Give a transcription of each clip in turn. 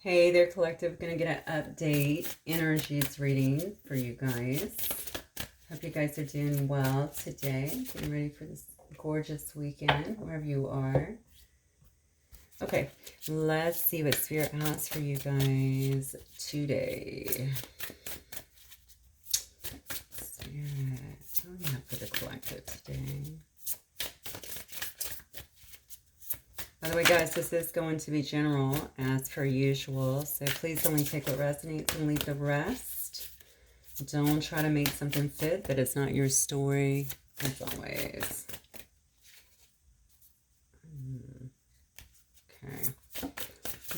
Hey there, collective. Gonna get an update energies reading for you guys. Hope you guys are doing well today. Getting ready for this gorgeous weekend, wherever you are. Okay, let's see what Spirit has for you guys today. Spirit, what do we have for the collective today? By the way, guys, this is going to be general as per usual, so please only take what resonates and leave the rest. Don't try to make something fit that is not your story, as always. Okay. I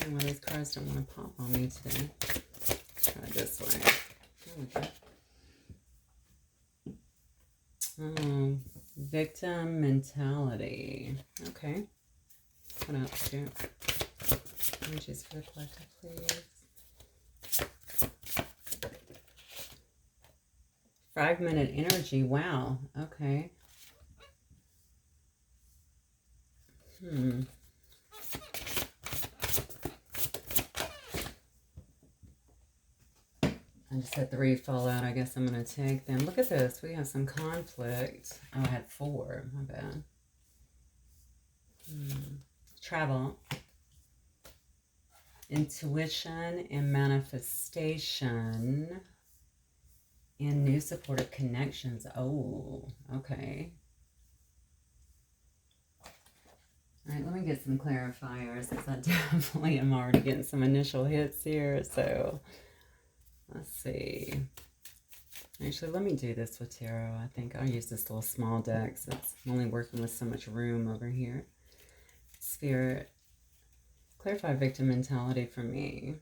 don't know why these cards don't want to pop on me today. Try it this way. There we go. Oh, victim mentality. Okay. What else here? Energies for the collective, please. Fragmented energy. Wow. Okay. I just had 3 fall out. I guess I'm going to take them. Look at this. We have some conflict. Oh, I had 4. My bad. Travel. Intuition and manifestation. And new supportive connections. Oh, okay. All right, let me get some clarifiers because I definitely am already getting some initial hits here. So let's see. Actually, let me do this with tarot. I think I'll use this little small deck since I'm only working with so much room over here. Spirit, clarify victim mentality for me.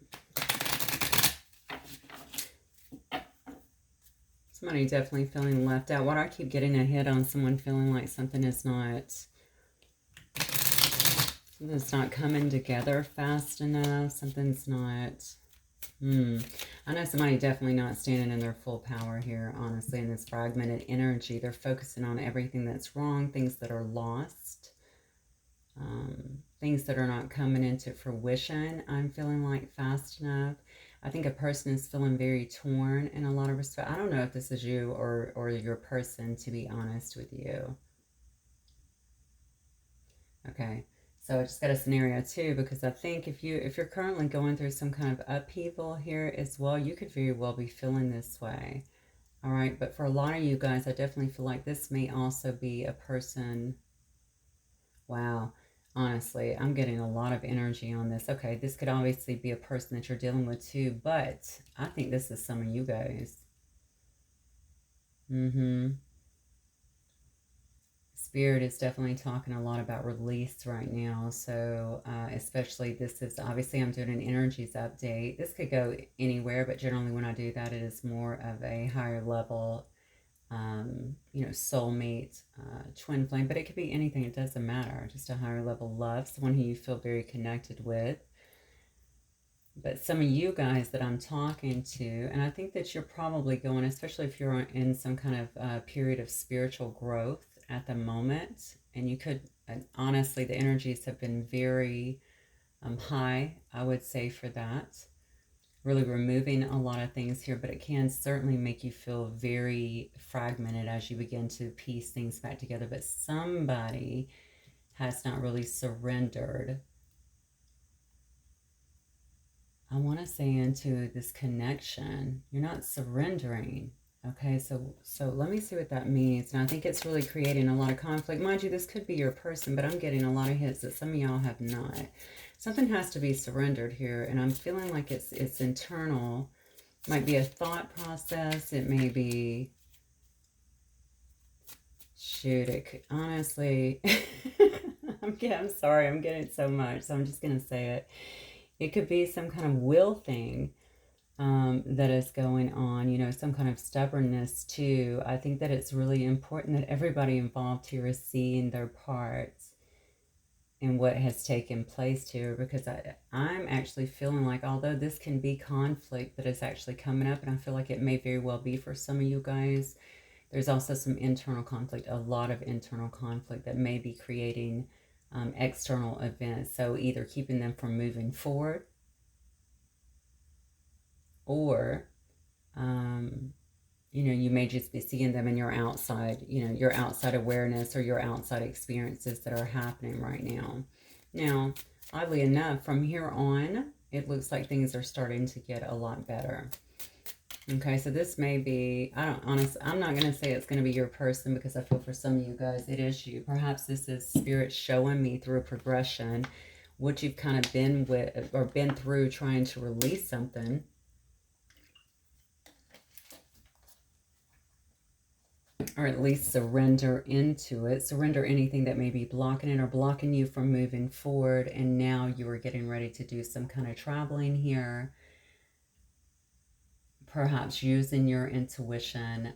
Somebody definitely feeling left out. Why do I keep getting a hit on someone feeling like something's not coming together fast enough? Something's not... I know somebody definitely not standing in their full power here, honestly, in this fragmented energy. They're focusing on everything that's wrong, things that are lost, things that are not coming into fruition. I'm feeling like fast enough. I think a person is feeling very torn in a lot of respect. I don't know if this is you or your person, to be honest with you. Okay. So I just got a scenario too, because I think if you're currently going through some kind of upheaval here as well, you could very well be feeling this way. All right. But for a lot of you guys, I definitely feel like this may also be a person. Wow. Honestly, I'm getting a lot of energy on this. Okay. This could obviously be a person that you're dealing with too, but I think this is some of you guys. Spirit is definitely talking a lot about release right now. So especially this is, obviously I'm doing an energies update. This could go anywhere, but generally when I do that, it is more of a higher level, soulmate, twin flame, but it could be anything. It doesn't matter. Just a higher level love, someone who you feel very connected with. But some of you guys that I'm talking to, and I think that you're probably going, especially if you're in some kind of period of spiritual growth at the moment, and you could, honestly, the energies have been very high, I would say, for that. Really removing a lot of things here, but it can certainly make you feel very fragmented as you begin to piece things back together. But somebody has not really surrendered, I want to say, into this connection. You're not surrendering. Okay, so let me see what that means. And I think it's really creating a lot of conflict. Mind you, this could be your person, but I'm getting a lot of hits that some of y'all have not. Something has to be surrendered here, and I'm feeling like it's internal. It might be a thought process. It may be... Shoot, it could, honestly... I'm sorry, I'm getting so much, so I'm just going to say it. It could be some kind of will thing that is going on, some kind of stubbornness too. I think that it's really important that everybody involved here is seeing their parts in what has taken place here, because I'm actually feeling like, although this can be conflict that is actually coming up, and I feel like it may very well be for some of you guys, there's also some internal conflict, a lot of internal conflict that may be creating external events. So either keeping them from moving forward, or, you know, you may just be seeing them in your outside, you know, your outside awareness or your outside experiences that are happening right now. Now, oddly enough, from here on, it looks like things are starting to get a lot better. Okay, so this may be, I'm not going to say it's going to be your person, because I feel for some of you guys, it is you. Perhaps this is spirit showing me through a progression what you've kind of been with or been through trying to release something. Or at least surrender into it. Surrender anything that may be blocking it or blocking you from moving forward. And now you are getting ready to do some kind of traveling here. Perhaps using your intuition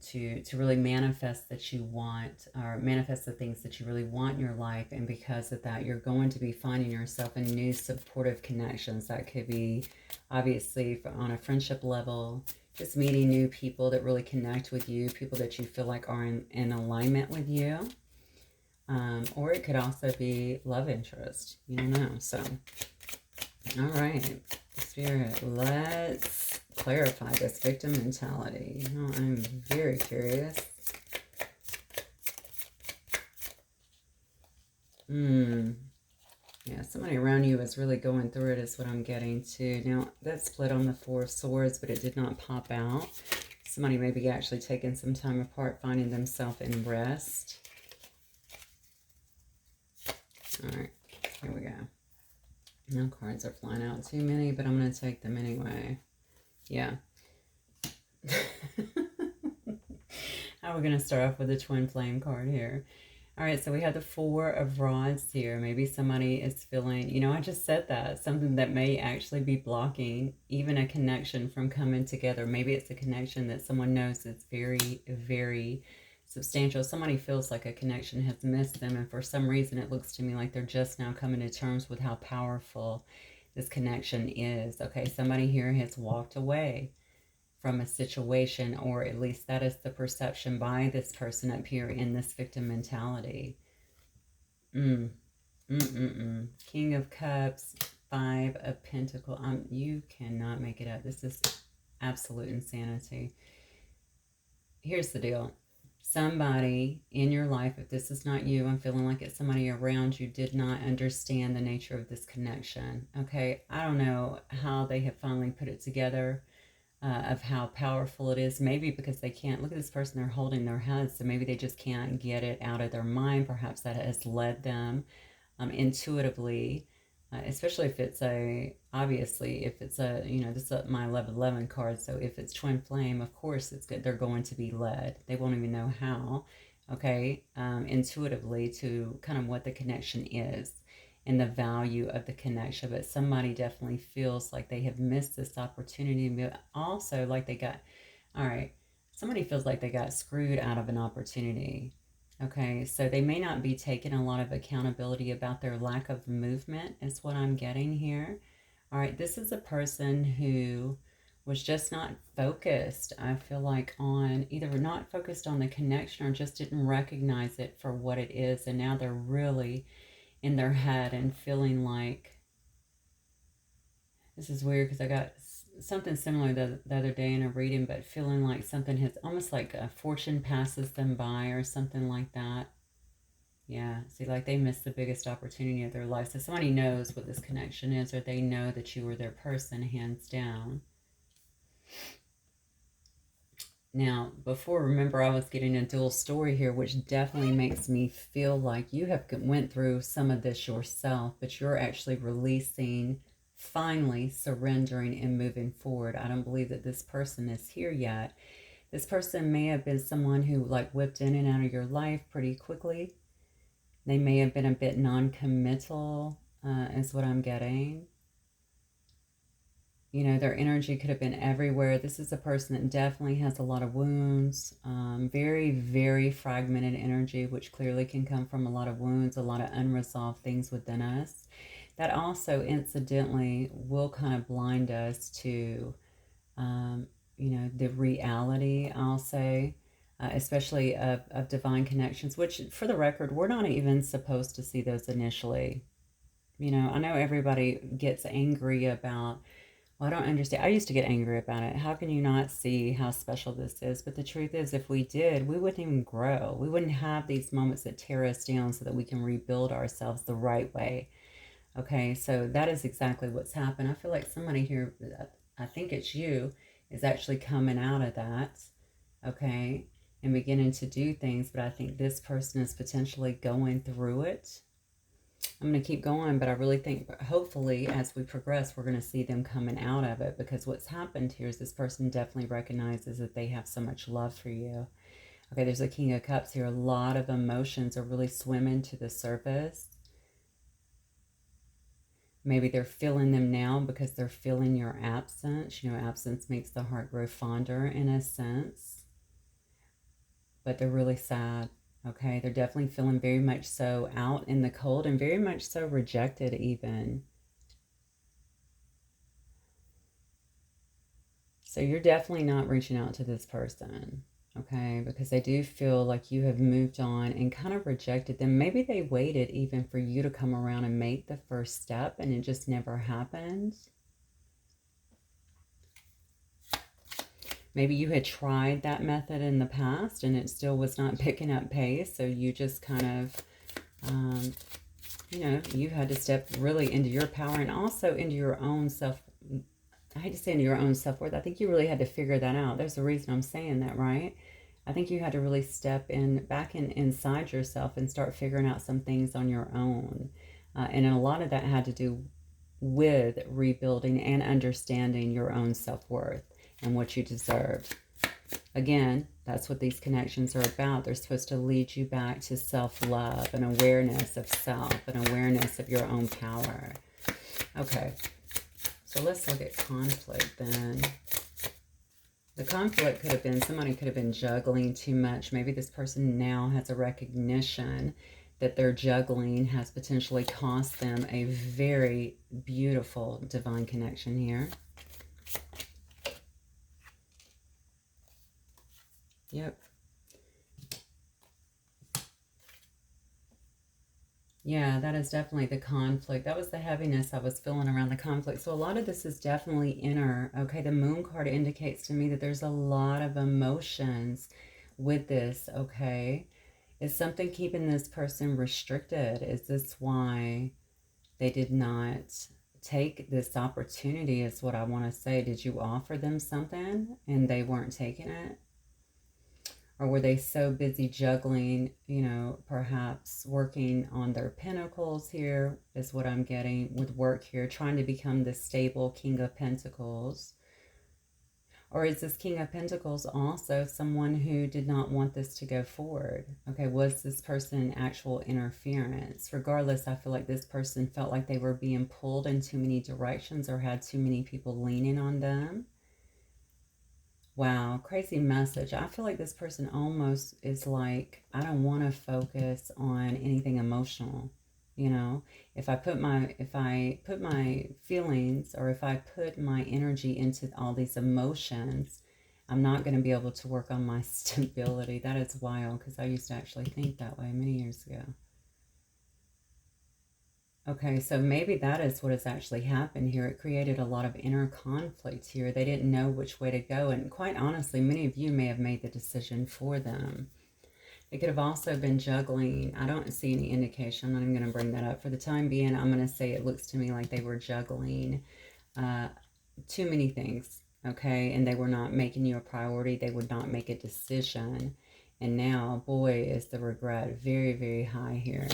to really manifest that you want, or manifest the things that you really want in your life. And because of that, you're going to be finding yourself in new supportive connections. That could be obviously on a friendship level, just meeting new people that really connect with you, people that you feel like are in alignment with you. Or it could also be love interest. You don't know. So, all right, Spirit, let's clarify this victim mentality. Oh, I'm very curious. Yeah, somebody around you is really going through it, is what I'm getting to. Now, that split on the Four of Swords, but it did not pop out. Somebody may be actually taking some time apart, finding themselves in rest. All right, here we go. No cards are flying out too many, but I'm going to take them anyway. Yeah. How are we going to start off with the Twin Flame card here? All right, so we have the Four of Rods here. Maybe somebody is feeling, you know, I just said that, something that may actually be blocking even a connection from coming together. Maybe it's a connection that someone knows is very, very substantial. Somebody feels like a connection has missed them, and for some reason it looks to me like they're just now coming to terms with how powerful this connection is. Okay, somebody here has walked away from a situation, or at least that is the perception by this person up here in this victim mentality. King of Cups, Five of Pentacles. You cannot make it up. This is absolute insanity. Here's the deal. Somebody in your life, if this is not you, I'm feeling like it's somebody around you, did not understand the nature of this connection. Okay, I don't know how they have finally put it together. Of how powerful it is. Maybe because they can't, look at this person, they're holding their head, so maybe they just can't get it out of their mind. Perhaps that has led them intuitively, especially if it's obviously if it's you know, this is my 1111 card, so if it's Twin Flame, of course it's good, they're going to be led. They won't even know how, okay, intuitively to kind of what the connection is and the value of the connection. But somebody definitely feels like they have missed this opportunity, but also like they got, all right, somebody feels like they got screwed out of an opportunity. Okay, so they may not be taking a lot of accountability about their lack of movement, is what I'm getting here. All right, this is a person who was just not focused, I feel like, on either not focused on the connection or just didn't recognize it for what it is. And now they're really in their head and feeling like, this is weird because I got something similar the other day in a reading, but feeling like something has, almost like a fortune passes them by or something like that. Yeah, see, like they missed the biggest opportunity of their life. So somebody knows what this connection is, or they know that you were their person, hands down. Now, before, remember, I was getting a dual story here, which definitely makes me feel like you have went through some of this yourself, but you're actually releasing, finally surrendering and moving forward. I don't believe that this person is here yet. This person may have been someone who like whipped in and out of your life pretty quickly. They may have been a bit non-committal, is what I'm getting. You know, their energy could have been everywhere. This is a person that definitely has a lot of wounds, very, very fragmented energy, which clearly can come from a lot of wounds, a lot of unresolved things within us. That also, incidentally, will kind of blind us to, you know, the reality, I'll say, especially of divine connections, which, for the record, we're not even supposed to see those initially. You know, I know everybody gets angry about Well, I don't understand. I used to get angry about it. How can you not see how special this is? But the truth is, if we did, we wouldn't even grow. We wouldn't have these moments that tear us down so that we can rebuild ourselves the right way. Okay, so that is exactly what's happened. I feel like somebody here, I think it's you, is actually coming out of that, okay, and beginning to do things. But I think this person is potentially going through it. I'm going to keep going, but I really think hopefully as we progress, we're going to see them coming out of it, because what's happened here is this person definitely recognizes that they have so much love for you. Okay, there's a King of Cups here. A lot of emotions are really swimming to the surface. Maybe they're feeling them now because they're feeling your absence. You know, absence makes the heart grow fonder in a sense, but they're really sad. Okay, they're definitely feeling very much so out in the cold and very much so rejected even. So you're definitely not reaching out to this person, okay? Because they do feel like you have moved on and kind of rejected them. Maybe they waited even for you to come around and make the first step and it just never happened. Maybe you had tried that method in the past and it still was not picking up pace. So you just kind of, you know, you had to step really into your power and also into your own self. I hate to say into your own self-worth. I think you really had to figure that out. There's a reason I'm saying that, right? I think you had to really step in back inside yourself and start figuring out some things on your own. And a lot of that had to do with rebuilding and understanding your own self-worth and what you deserve. Again, that's what these connections are about. They're supposed to lead you back to self-love and awareness of self and awareness of your own power. Okay, so let's look at conflict then. The conflict could have been, somebody could have been juggling too much. Maybe this person now has a recognition that their juggling has potentially cost them a very beautiful divine connection here. Yep. Yeah, that is definitely the conflict. That was the heaviness I was feeling around the conflict. So a lot of this is definitely inner. Okay, the moon card indicates to me that there's a lot of emotions with this, okay? Is something keeping this person restricted? Is this why they did not take this opportunity is what I want to say. Did you offer them something and they weren't taking it? Or were they so busy juggling, you know, perhaps working on their pinnacles here is what I'm getting with work here, trying to become the stable King of Pentacles. Or is this King of Pentacles also someone who did not want this to go forward? Okay, was this person actual interference? Regardless, I feel like this person felt like they were being pulled in too many directions or had too many people leaning on them. Wow, crazy message. I feel like this person almost is like, I don't want to focus on anything emotional. You know, if I put my feelings, or if I put my energy into all these emotions, I'm not going to be able to work on my stability. That is wild, because I used to actually think that way many years ago. Okay, so maybe that is what has actually happened here. It created a lot of inner conflict here. They didn't know which way to go. And quite honestly, many of you may have made the decision for them. They could have also been juggling. I don't see any indication. I'm not even going to bring that up. For the time being, I'm going to say it looks to me like they were juggling too many things, okay? And they were not making you a priority. They would not make a decision. And now, boy, is the regret very, very high here.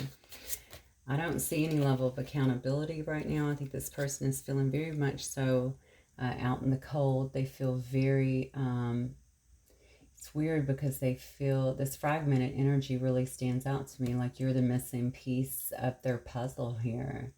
I don't see any level of accountability right now. I think this person is feeling very much so out in the cold. They feel very, it's weird because they feel this fragmented energy really stands out to me, like you're the missing piece of their puzzle here.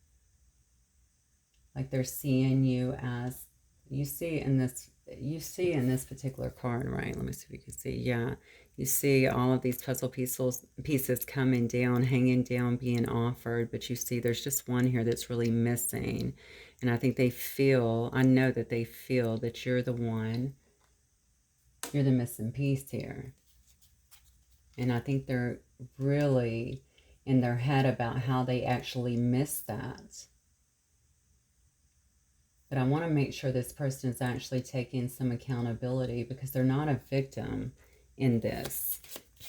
Like they're seeing you as, you see in this particular card, right? Let me see if you can see. Yeah, you see all of these puzzle pieces coming down, hanging down, being offered, but you see there's just one here that's really missing. And I think they feel, I know that they feel that you're the one, you're the missing piece here. And I think they're really in their head about how they actually missed that. But I want to make sure this person is actually taking some accountability, because they're not a victim in this.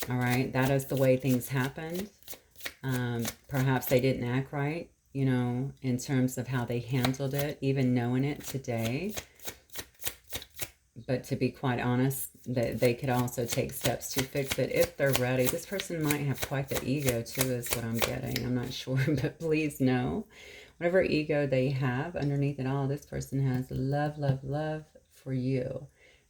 All right, that is the way things happened. Perhaps they didn't act right, you know, in terms of how they handled it, even knowing it today. But to be quite honest, they could also take steps to fix it if they're ready. This person might have quite the ego too, is what I'm getting. I'm not sure, but please know, whatever ego they have, underneath it all, this person has love, love, love for you.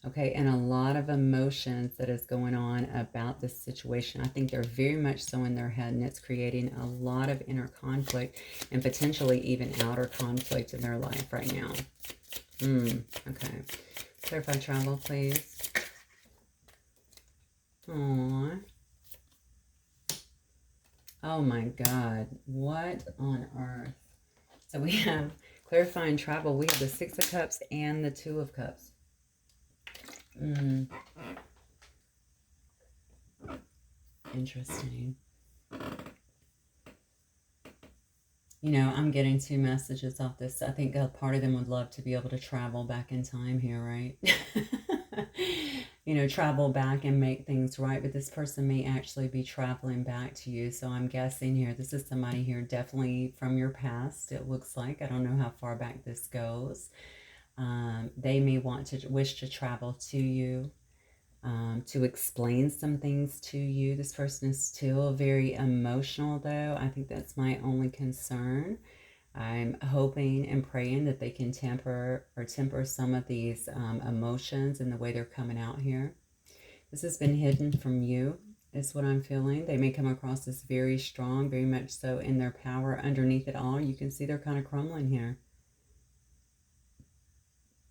Okay, and a lot of emotions that is going on about this situation. I think they're very much so in their head, and it's creating a lot of inner conflict and potentially even outer conflict in their life right now. Okay. Clarify travel, please. Aww. Oh my God. What on earth? So we have clarifying travel. We have the Six of Cups and the Two of Cups. Interesting. You know, I'm getting two messages off this. I think a part of them would love to be able to travel back in time here, right? You know, travel back and make things right. But this person may actually be traveling back to you. So I'm guessing here, this is somebody here definitely from your past, it looks like. I don't know how far back this goes. They may wish to travel to you, to explain some things to you. This person is still very emotional, though. I think that's my only concern. I'm hoping and praying that they can temper some of these emotions and the way they're coming out here. This has been hidden from you, is what I'm feeling. They may come across as very strong, very much so in their power. Underneath it all, you can see they're kind of crumbling here.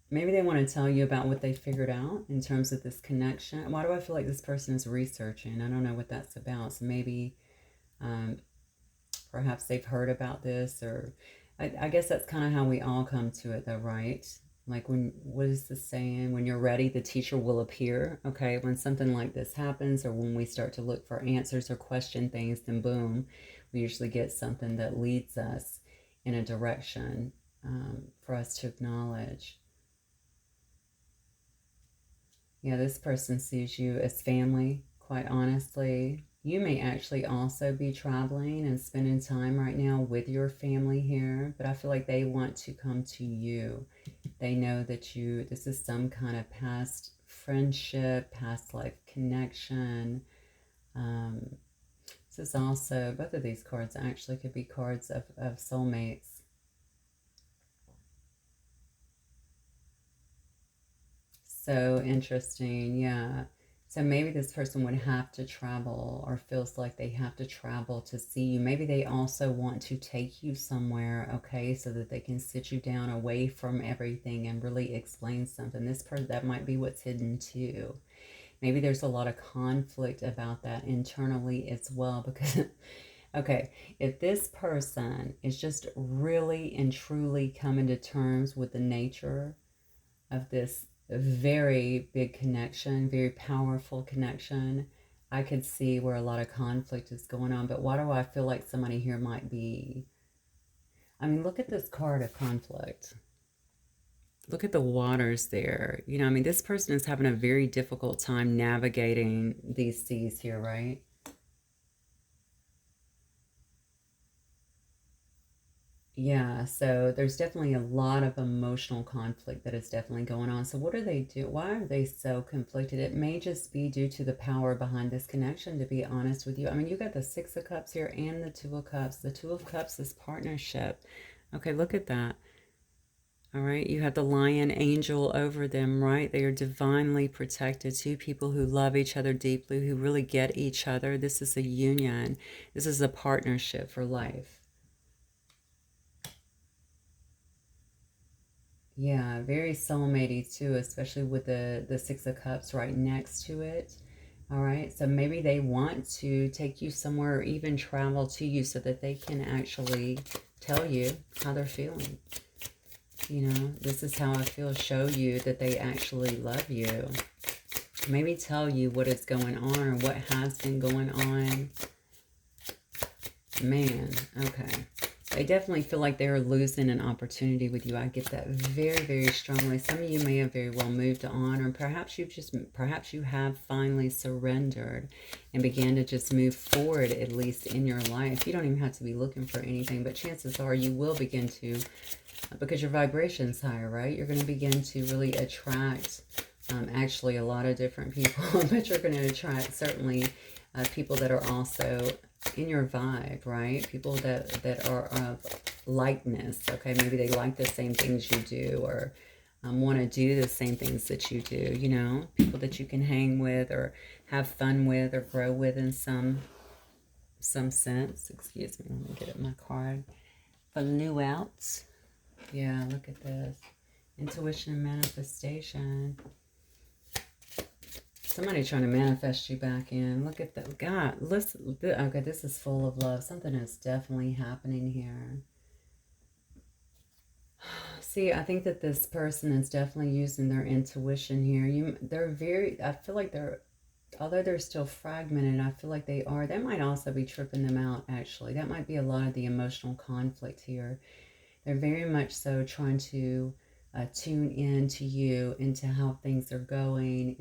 Maybe they want to tell you about what they figured out in terms of this connection. Why do I feel like this person is researching? I don't know what that's about. So maybe perhaps they've heard about this, or I guess that's kind of how we all come to it though, right? Like what is the saying? When you're ready, the teacher will appear. Okay, when something like this happens, or when we start to look for answers or question things, then boom, we usually get something that leads us in a direction for us to acknowledge. Yeah, this person sees you as family, quite honestly. You may actually also be traveling and spending time right now with your family here, but I feel like they want to come to you. They know that this is some kind of past friendship, past life connection. This is also, both of these cards actually could be cards of soulmates. So interesting, yeah. So maybe this person would have to travel, or feels like they have to travel to see you. Maybe they also want to take you somewhere, okay, so that they can sit you down away from everything and really explain something. This person, that might be what's hidden too. Maybe there's a lot of conflict about that internally as well, because, okay, if this person is just really and truly coming to terms with the nature of this very big connection, very powerful connection, I could see where a lot of conflict is going on. But why do I feel like somebody here might be, I mean, look at this card of conflict. Look at the waters there. You know, I mean, this person is having a very difficult time navigating these seas here, right? Yeah, so there's definitely a lot of emotional conflict that is definitely going on. So what do they do? Why are they so conflicted? It may just be due to the power behind this connection, to be honest with you. I mean, you got the Six of Cups here and the Two of Cups. The Two of Cups is partnership. Okay, look at that. All right, you have the lion angel over them, right? They are divinely protected. Two people who love each other deeply, who really get each other. This is a union. This is a partnership for life. Yeah, very soulmatey too, especially with the Six of Cups right next to it. All right, so maybe they want to take you somewhere or even travel to you so that they can actually tell you how they're feeling. You know, this is how I feel. Show you that they actually love you. Maybe tell you what is going on or what has been going on. Man, okay. They definitely feel like they're losing an opportunity with you. I get that very, very strongly. Some of you may have very well moved on, or perhaps you have finally surrendered and began to just move forward, at least in your life. You don't even have to be looking for anything, but chances are you will begin to, because your vibration's higher, right? You're going to begin to really attract actually a lot of different people, but you're going to attract certainly people that are also in your vibe, right? People that are of likeness, okay? Maybe they like the same things you do, or want to do the same things that you do, you know? People that you can hang with or have fun with or grow with in some sense. Excuse me, let me get at my card. Flew out. Yeah, look at this. Intuition and manifestation. Somebody trying to manifest you back in. Look at that. God, listen. Okay, this is full of love. Something is definitely happening here. See, I think that this person is definitely using their intuition here. I feel like although they're still fragmented, I feel like that might also be tripping them out, actually. That might be a lot of the emotional conflict here. They're very much so trying to tune in to you, into how things are going,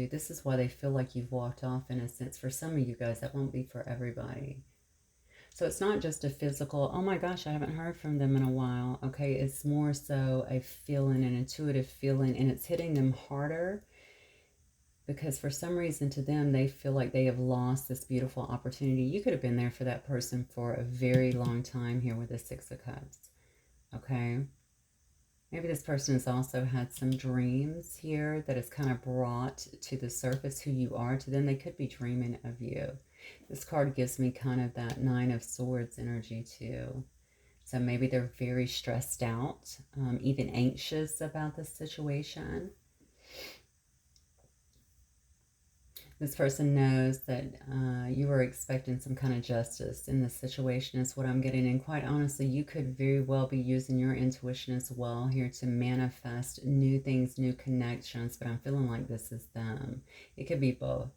this is why they feel like you've walked off, in a sense. For some of you guys, that won't be for everybody. So it's not just a physical, oh my gosh, I haven't heard from them in a while. Okay, it's more so a feeling, an intuitive feeling, and it's hitting them harder because for some reason to them, they feel like they have lost this beautiful opportunity. You could have been there for that person for a very long time here with the Six of Cups. Okay. Maybe this person has also had some dreams here that has kind of brought to the surface who you are to them. They could be dreaming of you. This card gives me kind of that Nine of Swords energy too. So maybe they're very stressed out, even anxious about the situation. This person knows that you are expecting some kind of justice in this situation is what I'm getting. And quite honestly, you could very well be using your intuition as well here to manifest new things, new connections. But I'm feeling like this is them. It could be both.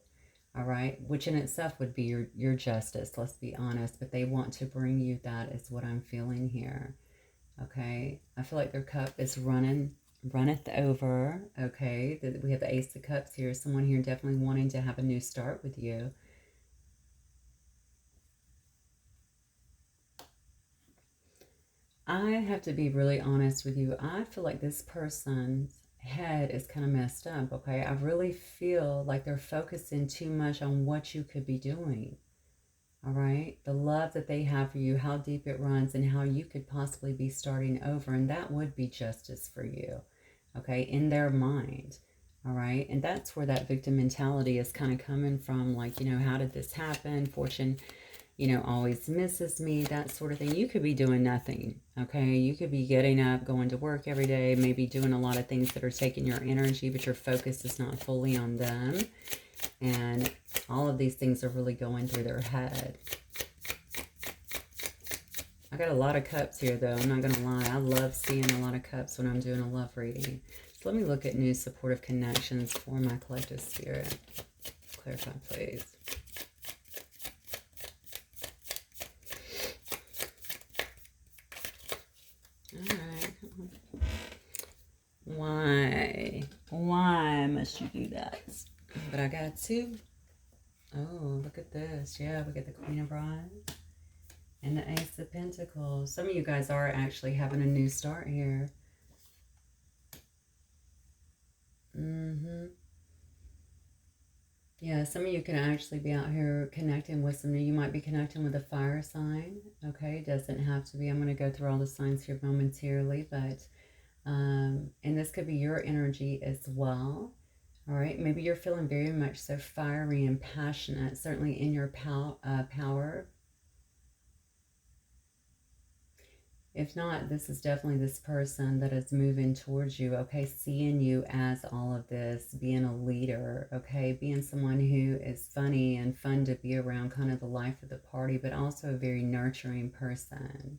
All right. Which in itself would be your justice. Let's be honest. But they want to bring you that is what I'm feeling here. Okay. I feel like their cup is runneth over. Okay, we have the Ace of Cups here. Someone here definitely wanting to have a new start with you. I have to be really honest with you. I feel like this person's head is kind of messed up. Okay, I really feel like they're focusing too much on what you could be doing. All right, the love that they have for you, how deep it runs, and how you could possibly be starting over, and that would be justice for you. Okay, in their mind. All right, and that's where that victim mentality is kind of coming from. Like, you know, how did this happen? Fortune, you know, always misses me, that sort of thing. You could be doing nothing. Okay, you could be getting up, going to work every day, maybe doing a lot of things that are taking your energy, but your focus is not fully on them. And all of these things are really going through their head. I got a lot of cups here, though. I'm not going to lie. I love seeing a lot of cups when I'm doing a love reading. So let me look at new supportive connections for my collective spirit. Clarify, please. All right. Why must you do that? But I got two. Oh, look at this. Yeah, we get the Queen of Wands and the Ace of Pentacles. Some of you guys are actually having a new start here. Yeah, some of you can actually be out here connecting with some. You might be connecting with a fire sign. Okay, doesn't have to be. I'm going to go through all the signs here momentarily, but and this could be your energy as well. All right, maybe you're feeling very much so fiery and passionate, certainly in your power. If not, this is definitely this person that is moving towards you, okay, seeing you as all of this, being a leader, okay, being someone who is funny and fun to be around, kind of the life of the party, but also a very nurturing person.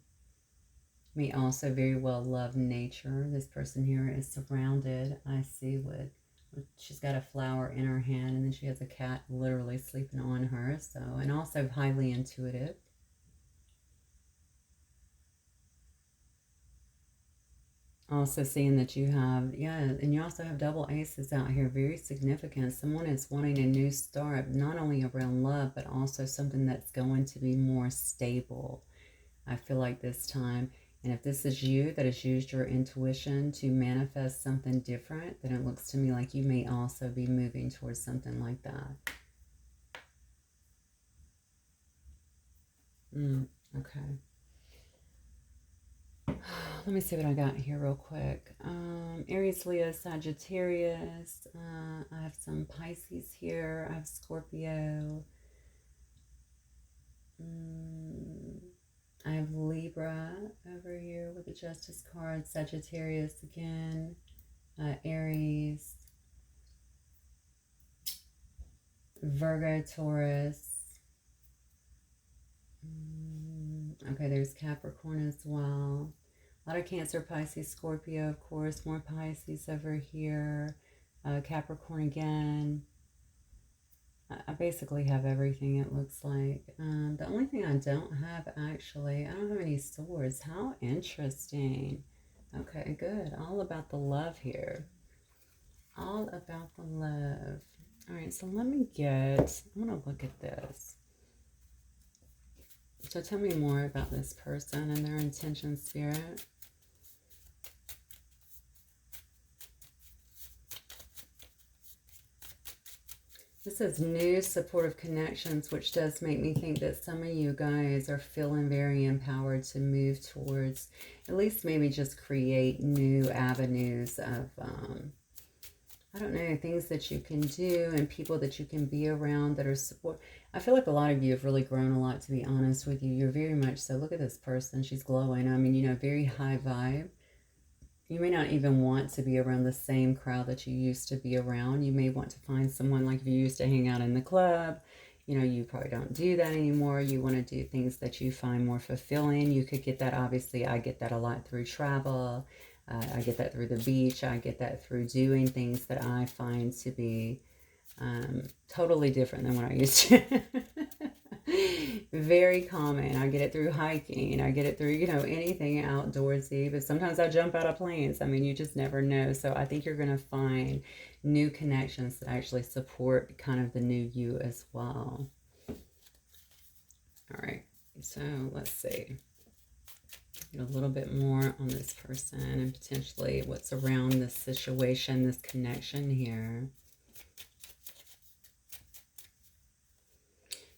May also very well love nature. This person here is surrounded, I see, with she's got a flower in her hand, and then she has a cat literally sleeping on her, so, and also highly intuitive. Also seeing that you have, yeah, and you also have double aces out here, very significant. Someone is wanting a new start, not only around love, but also something that's going to be more stable. I feel like this time. And if this is you that has used your intuition to manifest something different, then it looks to me like you may also be moving towards something like that. Okay. Let me see what I got here real quick. Aries, Leo, Sagittarius. I have some Pisces here. I have Scorpio. I have Libra over here with the Justice card. Sagittarius again. Aries. Virgo, Taurus. Okay, there's Capricorn as well. A lot of Cancer, Pisces, Scorpio, of course. More Pisces over here. Capricorn again. I basically have everything, it looks like. The only thing I don't have, actually, I don't have any swords. How interesting. Okay, good. All about the love here. All about the love. All right, so let me get, I'm going to look at this. So tell me more about this person and their intention, Spirit. This says new supportive connections, which does make me think that some of you guys are feeling very empowered to move towards, at least maybe just create new avenues of, I don't know, things that you can do and people that you can be around that are support. I feel like a lot of you have really grown a lot, to be honest with you. You're very much so. Look at this person. She's glowing. I mean, you know, very high vibe. You may not even want to be around the same crowd that you used to be around. You may want to find someone, like if you used to hang out in the club, you know, you probably don't do that anymore. You want to do things that you find more fulfilling. You could get that, obviously, I get that a lot through travel. I get that through the beach. I get that through doing things that I find to be totally different than what I used to. Very common. I get it through hiking. I get it through, you know, anything outdoorsy. But sometimes I jump out of planes. I mean, you just never know. So I think you're going to find new connections that actually support kind of the new you as well. All right. So let's see. Get a little bit more on this person and potentially what's around this situation, this connection here.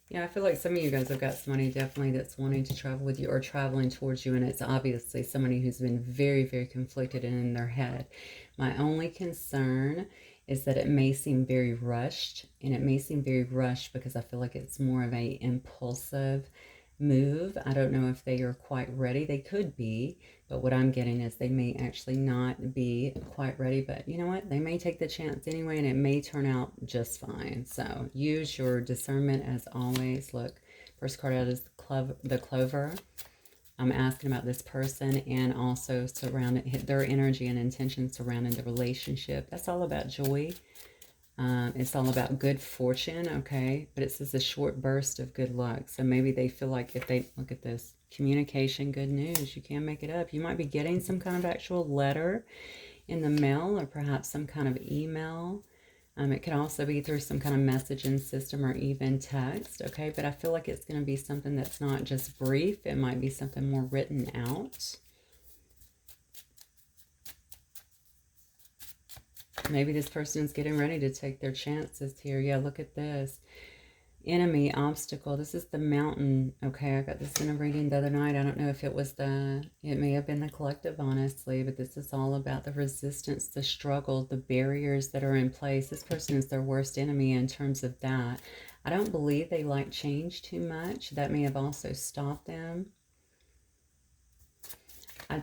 Yeah, I feel like some of you guys have got somebody definitely that's wanting to travel with you or traveling towards you, and it's obviously somebody who's been very, very conflicted and in their head. My only concern is that it may seem very rushed, and it may seem very rushed because I feel like it's more of a impulsive move. I don't know if they are quite ready. They could be, but what I'm getting is they may actually not be quite ready. But you know what? They may take the chance anyway, and it may turn out just fine. So use your discernment as always. Look, first card out is the Clover. I'm asking about this person and also surrounding their energy and intention surrounding the relationship. That's all about joy. It's all about good fortune, okay? But it says a short burst of good luck. So maybe they feel like if they, look at this, communication, good news. You can't make it up. You might be getting some kind of actual letter in the mail or perhaps some kind of email. It can also be through some kind of messaging system or even text, okay? But I feel like it's going to be something that's not just brief. It might be something more written out. Maybe this person is getting ready to take their chances here. Yeah, look at this. Enemy, obstacle. This is the Mountain. Okay, I got this in a reading the other night. I don't know if it was it may have been the collective, honestly, but this is all about the resistance, the struggle, the barriers that are in place. This person is their worst enemy in terms of that. I don't believe they like change too much. That may have also stopped them.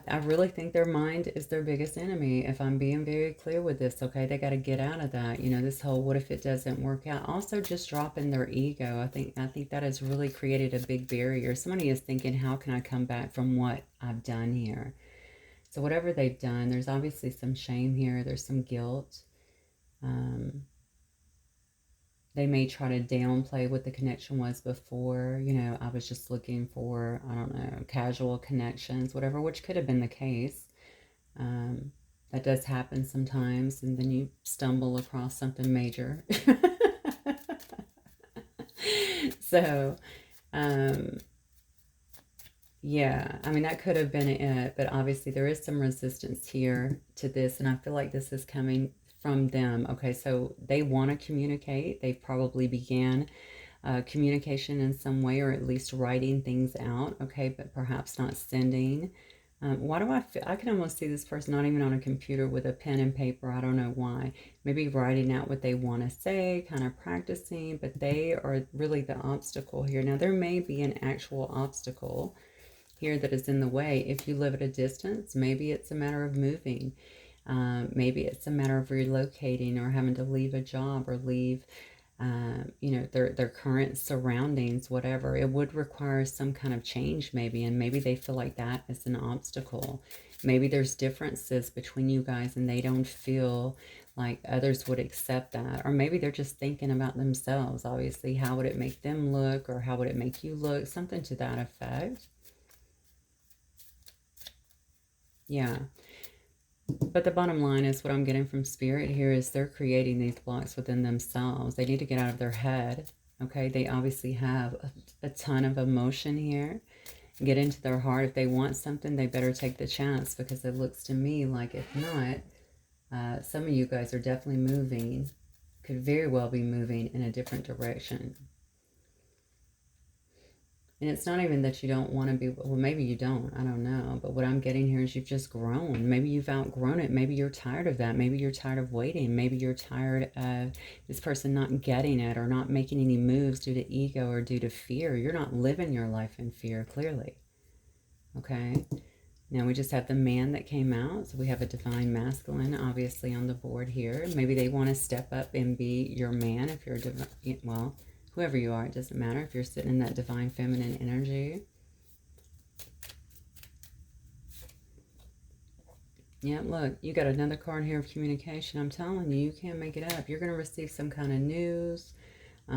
I really think their mind is their biggest enemy, if I'm being very clear with this, okay? They got to get out of that. You know, this whole what if it doesn't work out? Also, just dropping their ego. I think that has really created a big barrier. Somebody is thinking, how can I come back from what I've done here? So whatever they've done, there's obviously some shame here. There's some guilt. They may try to downplay what the connection was before. You know, I was just looking for, I don't know, casual connections, whatever, which could have been the case. That does happen sometimes, and then you stumble across something major. So, um, yeah, I mean, that could have been it, but obviously there is some resistance here to this, and I feel like this is coming from them. Okay, so they want to communicate. They probably began communication in some way, or at least writing things out, okay, but perhaps not sending. Why do I feel, I can almost see this person not even on a computer with a pen and paper. I don't know why. Maybe writing out what they want to say, kind of practicing, but they are really the obstacle here. Now, there may be an actual obstacle here that is in the way. If you live at a distance, maybe it's a matter of moving. Maybe it's a matter of relocating or having to leave a job or leave you know, their current surroundings, whatever. It would require some kind of change maybe, and maybe they feel like that is an obstacle. Maybe there's differences between you guys and they don't feel like others would accept that. Or maybe they're just thinking about themselves. Obviously, how would it make them look, or how would it make you look? Something to that effect. Yeah. But the bottom line is what I'm getting from Spirit here is they're creating these blocks within themselves. They need to get out of their head. Okay, they obviously have a ton of emotion here. Get into their heart. If they want something, they better take the chance, because it looks to me like if not, some of you guys are definitely moving, could very well be moving in a different direction. And it's not even that you don't want to be, well, maybe you don't, I don't know. But what I'm getting here is you've just grown. Maybe you've outgrown it. Maybe you're tired of that. Maybe you're tired of waiting. Maybe you're tired of this person not getting it or not making any moves due to ego or due to fear. You're not living your life in fear, clearly. Okay. Now we just have the man that came out. So we have a divine masculine, obviously, on the board here. Maybe they want to step up and be your man if you're, well, whoever you are, it doesn't matter if you're sitting in that divine feminine energy. Yeah, look, you got another card here of communication. I'm telling you, you can't make it up. You're going to receive some kind of news,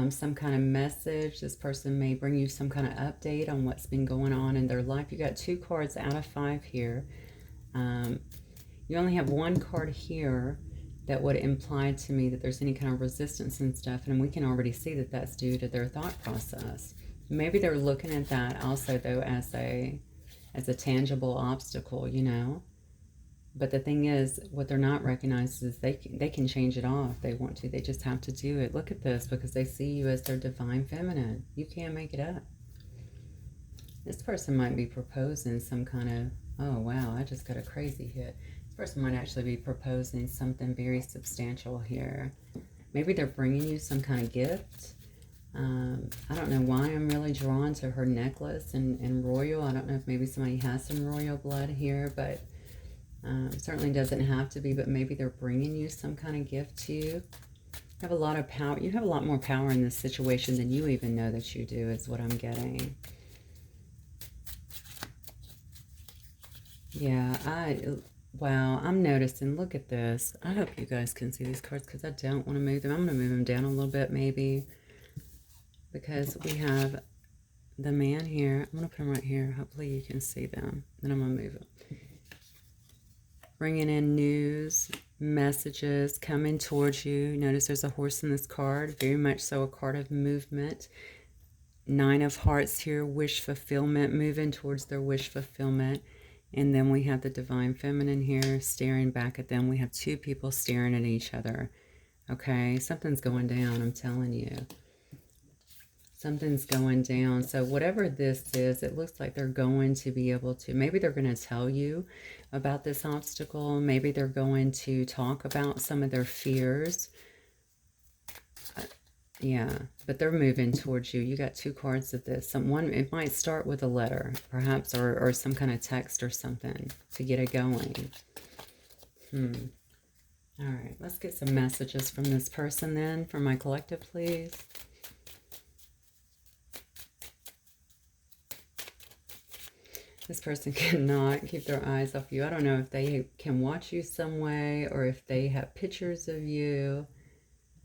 some kind of message. This person may bring you some kind of update on what's been going on in their life. You got 2 cards out of 5 here. You only have 1 card here that would imply to me that there's any kind of resistance and stuff, and we can already see that that's due to their thought process. Maybe they're looking at that also, though, as a tangible obstacle, you know. But the thing is, what they're not recognizing is they can change it off if they want to. They just have to do it. Look at this, because they see you as their divine feminine. You can't make it up. This person might be proposing some kind of, oh wow, I just got a crazy hit. This person might actually be proposing something very substantial here. Maybe they're bringing you some kind of gift. I don't know why I'm really drawn to her necklace and royal. I don't know if maybe somebody has some royal blood here, but certainly doesn't have to be, but maybe they're bringing you some kind of gift to you. You have a lot of power. You have a lot more power in this situation than you even know that you do, is what I'm getting. Yeah, wow, I'm noticing, look at this. I hope you guys can see these cards, because I don't want to move them. I'm going to move them down a little bit maybe, because we have the man here. I'm going to put them right here. Hopefully you can see them. Then I'm going to move them. Bringing in news, messages coming towards you. Notice there's a horse in this card, very much so a card of movement. 9 of Hearts here, wish fulfillment, moving towards their wish fulfillment. And then we have the divine feminine here staring back at them. We have 2 people staring at each other. Okay, something's going down, I'm telling you. Something's going down. So whatever this is, it looks like they're going to be able to, maybe they're going to tell you about this obstacle. Maybe they're going to talk about some of their fears. Yeah, but they're moving towards you. You got 2 cards of this. It might start with a letter, perhaps, or some kind of text or something to get it going. All right, let's get some messages from this person then, for my collective, please. This person cannot keep their eyes off you. I don't know if they can watch you some way, or if they have pictures of you,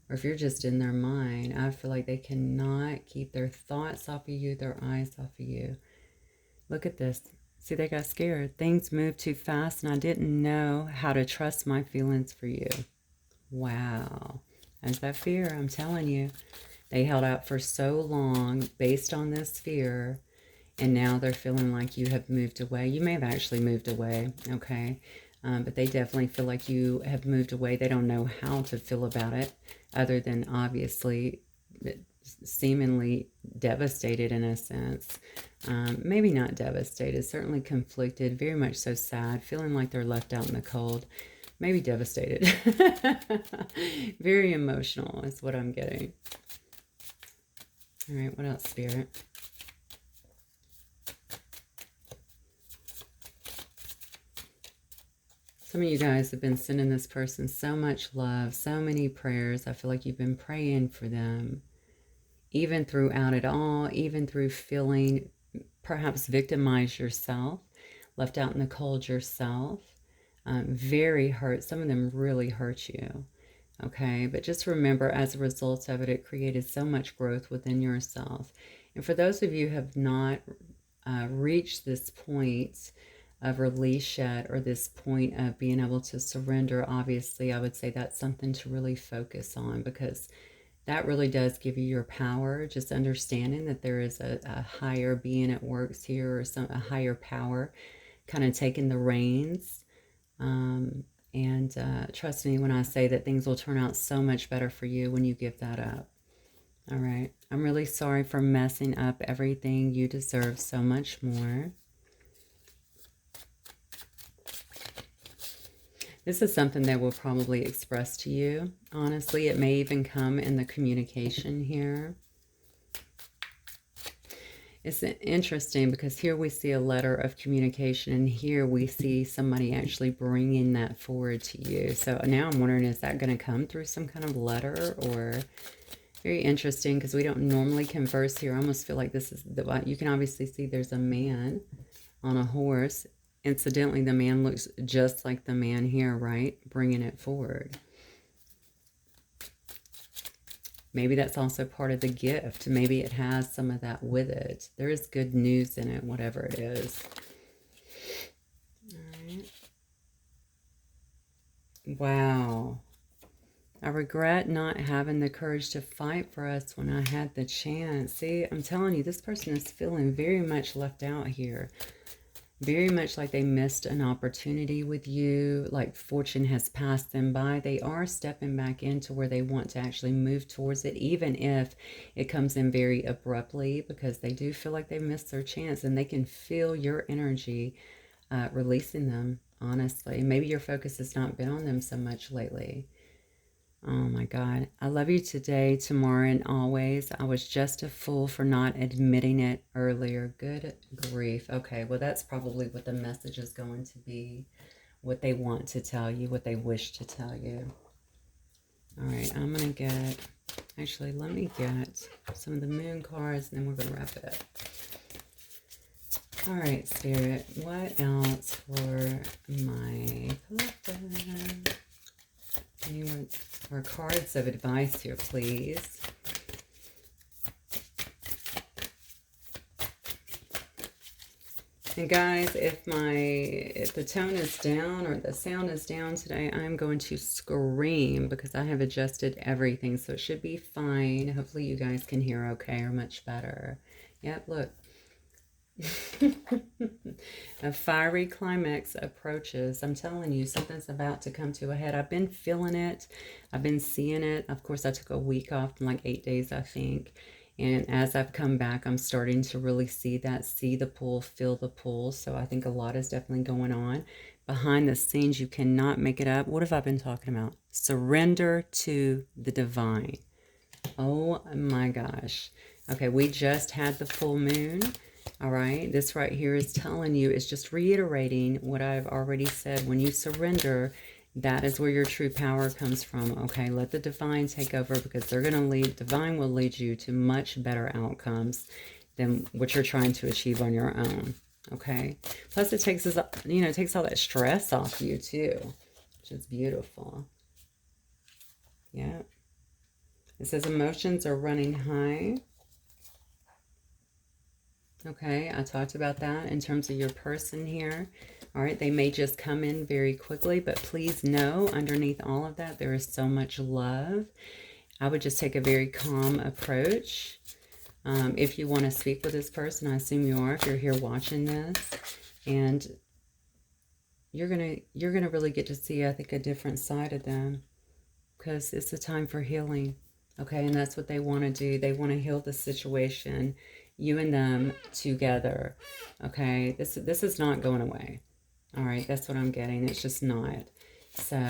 or if you're just in their mind. I feel like they cannot keep their thoughts off of you, their eyes off of you. Look at this. See, they got scared. Things moved too fast and I didn't know how to trust my feelings for you. Wow. That's that fear, I'm telling you. They held out for so long based on this fear, and now they're feeling like you have moved away. You may have actually moved away, okay? But they definitely feel like you have moved away. They don't know how to feel about it, other than obviously seemingly devastated in a sense. Maybe not devastated, certainly conflicted, very much so sad, feeling like they're left out in the cold. Maybe devastated. Very emotional is what I'm getting. All right, what else, Spirit? Some of you guys have been sending this person so much love, so many prayers. I feel like you've been praying for them, even throughout it all, even through feeling perhaps victimized yourself, left out in the cold yourself. Very hurt. Some of them really hurt you. Okay, but just remember, as a result of it, it created so much growth within yourself. And for those of you who have not reached this point of release yet, or this point of being able to surrender, obviously, I would say that's something to really focus on, because that really does give you your power. Just understanding that there is a higher being at work here, or a higher power kind of taking the reins. And trust me when I say that things will turn out so much better for you when you give that up. All right. I'm really sorry for messing up everything. You deserve so much more. This is something that will probably express to you. Honestly, it may even come in the communication here. It's interesting because here we see a letter of communication, and here we see somebody actually bringing that forward to you. So now I'm wondering, is that going to come through some kind of letter? Or very interesting, because we don't normally converse here. I almost feel like this is you can obviously see there's a man on a horse. Incidentally, the man looks just like the man here, right? Bringing it forward. Maybe that's also part of the gift. Maybe it has some of that with it. There is good news in it, whatever it is. All right. Wow. I regret not having the courage to fight for us when I had the chance. See, I'm telling you, this person is feeling very much left out here. Very much like they missed an opportunity with you, like fortune has passed them by. They are stepping back into where they want to actually move towards it, even if it comes in very abruptly, because they do feel like they missed their chance, and they can feel your energy releasing them, honestly. Maybe your focus has not been on them so much lately. Oh my God. I love you today, tomorrow, and always. I was just a fool for not admitting it earlier. Good grief. Okay, well, that's probably what the message is going to be. What they want to tell you, what they wish to tell you. All right, I'm going to get... Actually, let me get some of the moon cards, and then we're going to wrap it up. All right, Spirit. What else for my collector? Anyone or cards of advice here, please? And guys, if the tone is down or the sound is down today, I'm going to scream because I have adjusted everything, so it should be fine. Hopefully you guys can hear okay or much better. Yep, look. A fiery climax approaches. I'm telling you, something's about to come to a head. I've been feeling it. I've been seeing it. Of course, I took a week off, like 8 days, I think. And as I've come back, I'm starting to really see that, see the pull, feel the pull. So I think a lot is definitely going on. Behind the scenes, you cannot make it up. What have I been talking about? Surrender to the divine. Oh my gosh. Okay, we just had the full moon. All right, this right here is telling you, it's just reiterating what I've already said. When you surrender, that is where your true power comes from. Okay, let the divine take over, because they're going to lead, divine will lead you to much better outcomes than what you're trying to achieve on your own. Okay, plus it takes us, you know, it takes all that stress off you too, which is beautiful. Yeah, it says emotions are running high. Okay, I talked about that in terms of your person here. All right, they may just come in very quickly, but please know underneath all of that, there is so much love. I would just take a very calm approach. If you want to speak with this person, I assume you are if you're here watching this. And you're gonna really get to see, I think, a different side of them, because it's a time for healing. Okay, and that's what they want to do. They want to heal the situation, you and them together. Okay, this is not going away. All right, that's what I'm getting. It's just not. So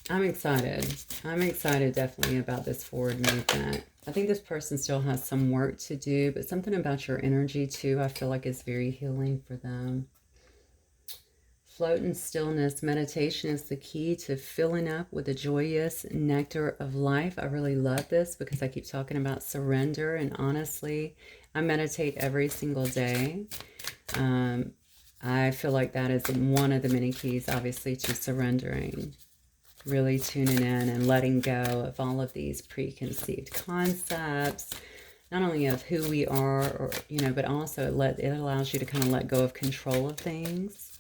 I'm excited. I'm excited definitely about this forward movement. I think this person still has some work to do, but something about your energy too, I feel like is very healing for them. Float in stillness. Meditation is the key to filling up with the joyous nectar of life. I really love this because I keep talking about surrender, and honestly, I meditate every single day. I feel like that is one of the many keys, obviously, to surrendering. Really tuning in and letting go of all of these preconceived concepts, not only of who we are, or but also it allows you to kind of let go of control of things.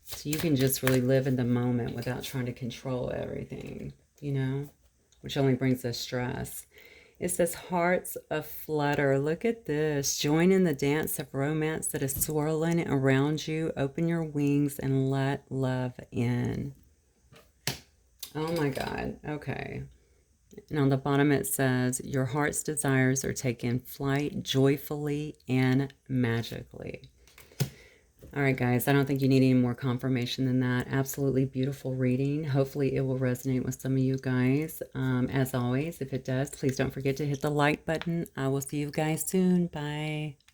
So you can just really live in the moment without trying to control everything, which only brings us stress. It says hearts aflutter. Look at this. Join in the dance of romance that is swirling around you. Open your wings and let love in. Oh my God. Okay. And on the bottom it says, your heart's desires are taking flight joyfully and magically. All right, guys, I don't think you need any more confirmation than that. Absolutely beautiful reading. Hopefully it will resonate with some of you guys. As always, if it does, please don't forget to hit the like button. I will see you guys soon. Bye.